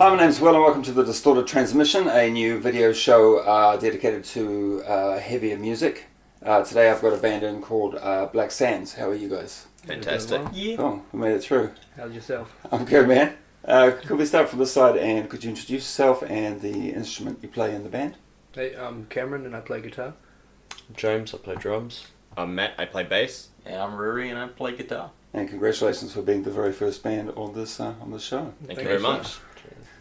Hi, my name's Will and welcome to The Distorted Transmission, a new video show dedicated to heavier music. Today I've got a band in called Black Sands. How are you guys? Fantastic. Yeah. Oh, we made it through. How's yourself? I'm good, man. Could we start from this side and could you introduce yourself and the instrument you play in the band? Hey, I'm Cameron and I play guitar. James, I play drums. I'm Matt, I play bass. And I'm Rory and I play guitar. And congratulations for being the very first band on this show. Thank you very much.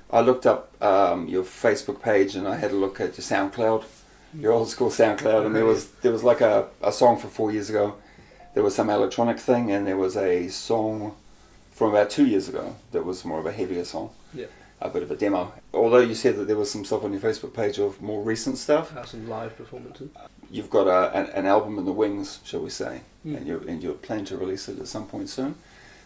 I looked up your Facebook page and I had a look at your SoundCloud, your old school SoundCloud, and there was like a song from 4 years ago. There was some electronic thing, and there was a song from about 2 years ago that was more of a heavier song. Yeah. A bit of a demo. Although you said that there was some stuff on your Facebook page of more recent stuff. Some live performances. You've got an album in the wings, shall we say, and you're planning to release it at some point soon.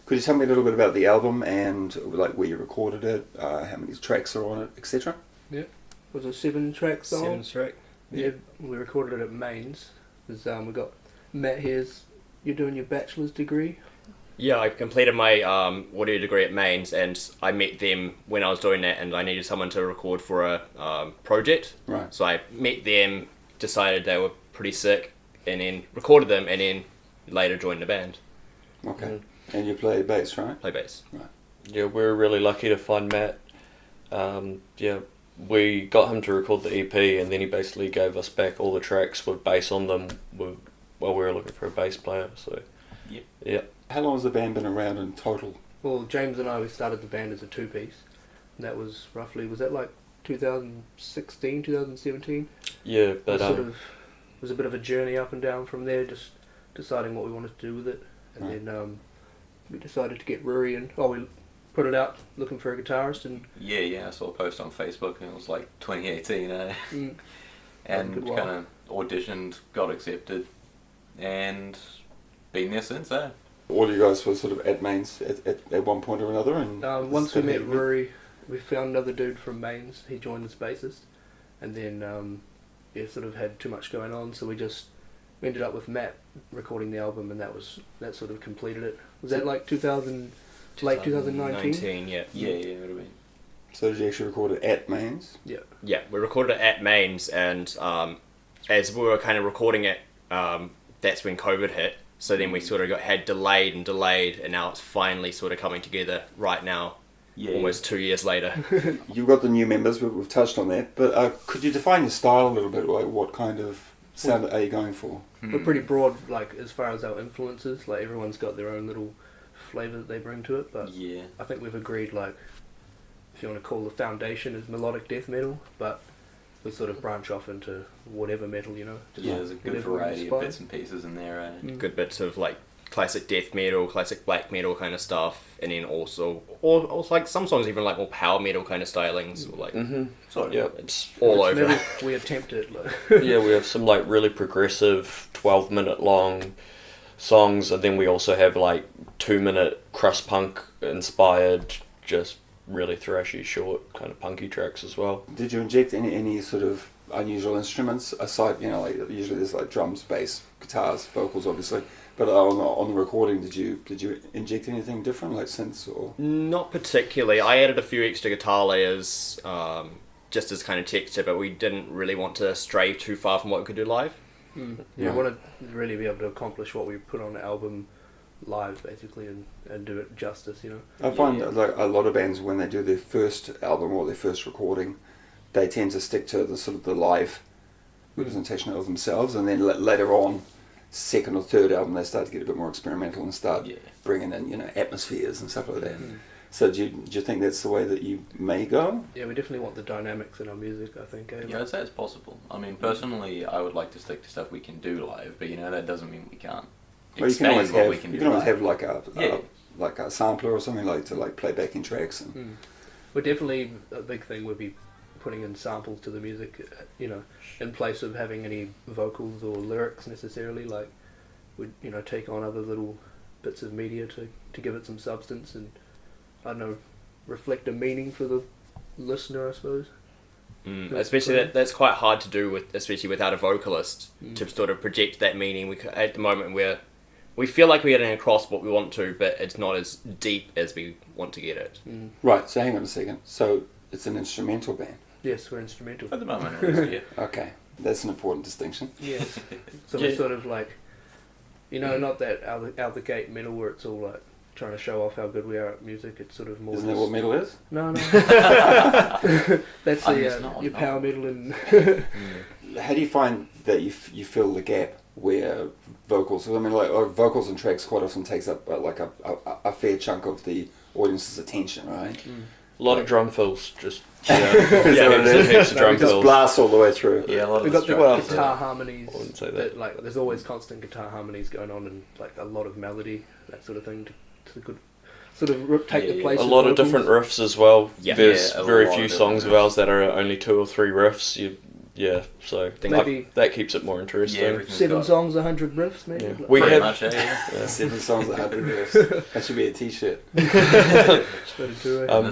Could you tell me a little bit about the album and like where you recorded it, how many tracks are on it, etc.? Yeah. It was a 7-track song. 7-track. Yeah. We recorded it at Mains. We got Matt here's. You're doing your bachelor's degree. Yeah, I completed my audio degree at Mains, and I met them when I was doing that, and I needed someone to record for a project. Right. So I met them, decided they were pretty sick, and then recorded them, and then later joined the band. Okay. Mm-hmm. And you play bass, right? Play bass. Right. Yeah, we were really lucky to find Matt. We got him to record the EP, and then he basically gave us back all the tracks with bass on them while we were looking for a bass player. So, yeah. How long has the band been around in total? Well, James and I, we started the band as a 2-piece. And that was roughly, was that like 2016, 2017? Yeah, but It was a bit of a journey up and down from there, just deciding what we wanted to do with it. And Right. then we decided to get Rory in. We put it out looking for a guitarist. And Yeah, I saw a post on Facebook and it was like 2018, mm, and good while. kind of auditioned, got accepted, and been there since, All you guys were sort of at Mains at one point or another, and once we met Rory, we found another dude from Mains. He joined as bassist, and then sort of had too much going on, so we ended up with Matt recording the album, and that sort of completed it. Was that like 2000, late 2019? Yeah. Yeah, it would have been. So did you actually record it at Mains? Yeah, we recorded it at Mains, and as we were kind of recording it, that's when COVID hit. So then we sort of had delayed, and now it's finally sort of coming together right now, almost 2 years later. You've got the new members, we've touched on that, but could you define your style a little bit? Like what kind of sound are you going for? We're pretty broad, like as far as our influences. Like everyone's got their own little flavour that they bring to it, but Yeah. I think we've agreed, like, if you want to call the foundation is melodic death metal, but we sort of branch off into whatever metal, Just Yeah, there's a good whatever we're variety of inspired. bits and pieces in there, Good bits of like classic death metal, classic black metal kind of stuff, and then also like some songs even like more power metal kind of stylings, or like Sort of. yeah, it's all It's over. metal, we attempt it. Like. yeah. We have some like really progressive 12-minute long songs, and then we also have like 2-minute crust punk inspired, just really thrashy, short kind of punky tracks as well. Did you inject any sort of unusual instruments aside, like usually there's like drums, bass, guitars, vocals obviously, but on the recording did you inject anything different like synths or? Not particularly. I added a few extra guitar layers, just as kind of texture, but we didn't really want to stray too far from what we could do live. Yeah, Right. we want to really be able to accomplish what we put on the album live, basically, and do it justice, I find that, like a lot of bands when they do their first album or their first recording, they tend to stick to the sort of the live representation of themselves, and then later on, second or third album, they start to get a bit more experimental and start bringing in atmospheres and stuff like that. So do you think that's the way that you may go? Yeah, we definitely want the dynamics in our music, I think. Yeah, I'd say it's possible. I mean, personally, I would like to stick to stuff we can do live, but that doesn't mean we can't. Well, you can always Expand what we have can you do can always live. have like a sampler or something like to like play backing tracks. And But definitely a big thing would be putting in samples to the music, in place of having any vocals or lyrics necessarily. Like, we'd, take on other little bits of media to give it some substance and, I don't know, reflect a meaning for the listener, I suppose. Especially that's quite hard to do especially without a vocalist to sort of project that meaning. At the moment we feel like we're getting across what we want to, but it's not as deep as we want to get it. Right. So hang on a second. So it's an instrumental band. Yes, we're instrumental. At the moment, at least, yeah. Okay, that's an important distinction. Yeah. So we're sort of like, not that out the gate metal where it's all like trying to show off how good we are at music. It's sort of more. Isn't that what metal is? No. That's your power metal and. How do you find that you feel the gap where vocals? I mean, like vocals and tracks quite often takes up like a fair chunk of the audience's attention, right? A lot of drum fills, just Just drum fills. blast all the way through. Yeah, a lot of We've the got the structures guitar are- harmonies. I wouldn't say that. Like, there's always constant guitar harmonies going on and like a lot of melody, that sort of thing, to good, sort of take the place. A lot of vocals. different riffs as well. Yeah. There's Yeah, a very lot few of songs different of ours that are only 2 or 3 riffs. So Maybe- that keeps it more interesting. Yeah, everything's 7 got- songs, 100 riffs, maybe. Yeah. Like- We Pretty have- much, yeah. 7 songs, 100 riffs. That should be a T-shirt. There's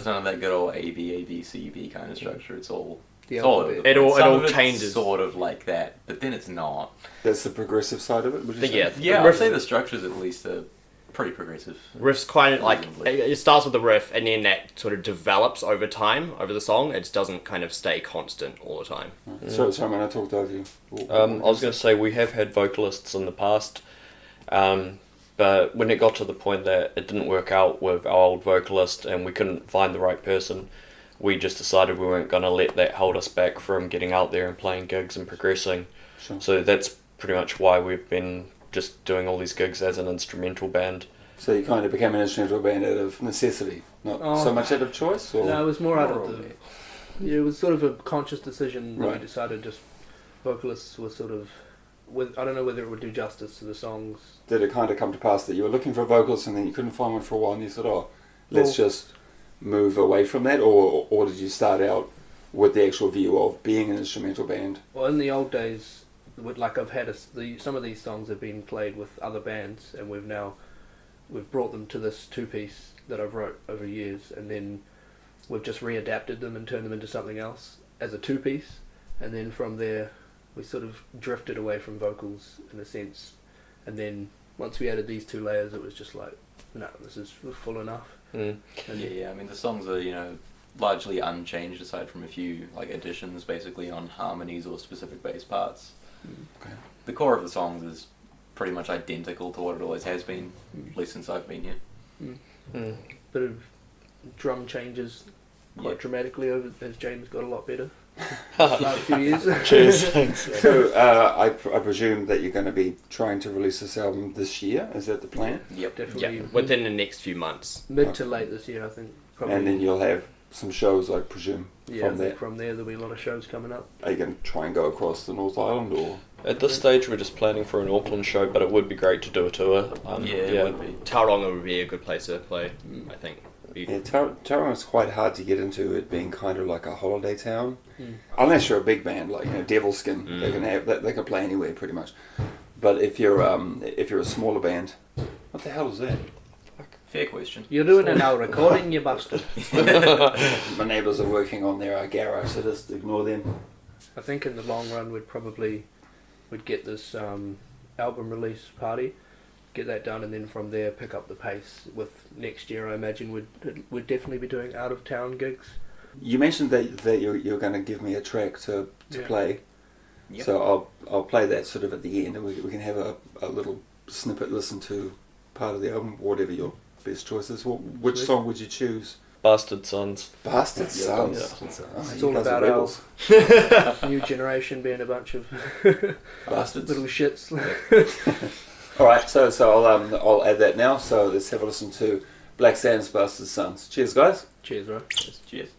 none of that good old A B C B kind of structure. It's all The it's all alphabet. over the It all- place. it Some all of it's changes. sort of like that, but then it's not. That's the progressive side of it. Would you say? Yeah. Yeah, riff- I'd say the structures at least are pretty progressive. Riff's quite like Reasonably. it starts with the riff and then that sort of develops over time over the song. It doesn't kind of stay constant all the time. So, sorry, man, I talked over you. I was going to say we have had vocalists in the past, but when it got to the point that it didn't work out with our old vocalist and we couldn't find the right person, we just decided we weren't going to let that hold us back from getting out there and playing gigs and progressing. Sure. So that's pretty much why we've been just doing all these gigs as an instrumental band. So you kind of became an instrumental band out of necessity, not Oh. so much out of choice? Or? No, it was more out More of of the. it. Yeah, it was sort of a conscious decision. That Right. We decided just vocalists were sort of. I don't know whether it would do justice to the songs. Did it kind of come to pass that you were looking for a vocalist and then you couldn't find one for a while and you thought, oh, let's Well- just move away from that? Or did you start out with the actual view of being an instrumental band? Well, in the old days, I've had some of these songs have been played with other bands, and we've brought them to this 2-piece that I've wrote over years, and then we've just readapted them and turned them into something else as a 2-piece, and then from there we sort of drifted away from vocals in a sense, and then once we added these 2 layers, it was just like, no, this is full enough. Mm. And Yeah, I mean the songs are largely unchanged aside from a few like additions basically on harmonies or specific bass parts. Okay. The core of the songs is pretty much identical to what it always has been, at least since I've been here. Mm. bit of drum changes quite Yeah. dramatically over as James got a lot better last few years. Cheers, thanks. So I presume that you're going to be trying to release this album this year. Is that the plan? Yep. Definitely Yeah, within the next few months. mid to late this year, I think. Probably. And then you'll have some shows, I presume, yeah, I from think that. from there there'll be a lot of shows coming up. Are you going to try and go across the North Island or? At this stage, we're just planning for an Auckland show, but it would be great to do a tour. Yeah, it would be. Tauranga would be a good place to play, I think. Yeah, Tauranga is quite hard to get into, it being kind of like a holiday town. Mm. Unless you're a big band like Devilskin, they can play anywhere pretty much. But if you're a smaller band, what the hell is that? Fair question. You're doing it now, recording, you bastard. My neighbours are working on their garage, so just ignore them. I think in the long run we'd get this album release party, get that done, and then from there pick up the pace with next year. I imagine we'd definitely be doing out of town gigs. You mentioned that you're going to give me a track to Yeah. play, Yep. so I'll play that sort of at the end, and we can have a little snippet, listen to part of the album, whatever your best choice is. Which Sweet. song would you choose? Bastard Sons. Bastard Sons. Yeah. Oh, It's you all guys are about rebels. our new generation being a bunch of Bastards. little shits. All right, so I'll add that now. So let's have a listen to Black Sands, Bastard Sons. Cheers, guys. Cheers, bro. Cheers.